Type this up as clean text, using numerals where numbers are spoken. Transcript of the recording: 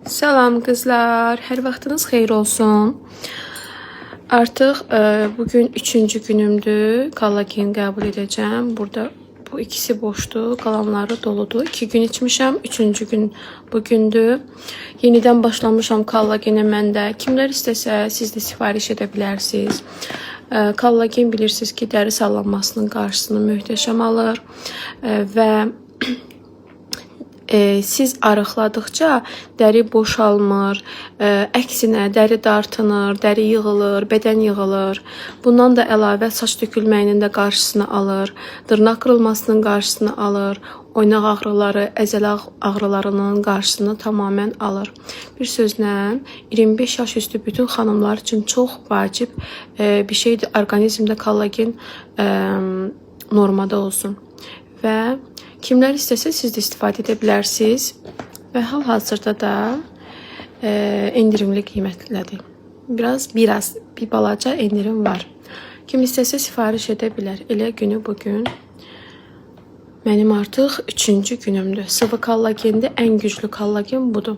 Salam kızlar, hər vaxtınız xeyir olsun. Artıq bugün 3-cü günümdür. Kollagen qəbul edəcəm. Burada bu ikisi boşdur, qalanları doludur. 2 gün içmişəm, 3-cü gün bugündür. Yenidən başlamışam kollagenə məndə. Kimlər istəsə siz də sifariş edə bilərsiniz. Kollagen bilirsiniz ki, dəri sallanmasının qarşısını möhtəşəm alır və siz arıqladıqca dəri boşalmır, əksinə dəri dartınır, dəri yığılır, bədən yığılır. Bundan da əlavə saç tökülməyinin də qarşısını alır, dırnaq qırılmasının qarşısını alır, oynaq ağrıları, əzələ ağrılarının qarşısını tamamən alır. Bir sözlə 25 yaş üstü bütün xanımlar üçün çox vacib bir şeydir. Orqanizmdə kollagen normada olsun və kimlər istəsə siz də istifadə edə bilərsiniz və hal-hazırda da endirimli qiymətlədir. Bir balaca endirim var. Kim istəsə sifariş edə bilər. Elə günü bugün mənim artıq 3-cü günümdür. Sıvı kollagendə ən güclü kollagen budur.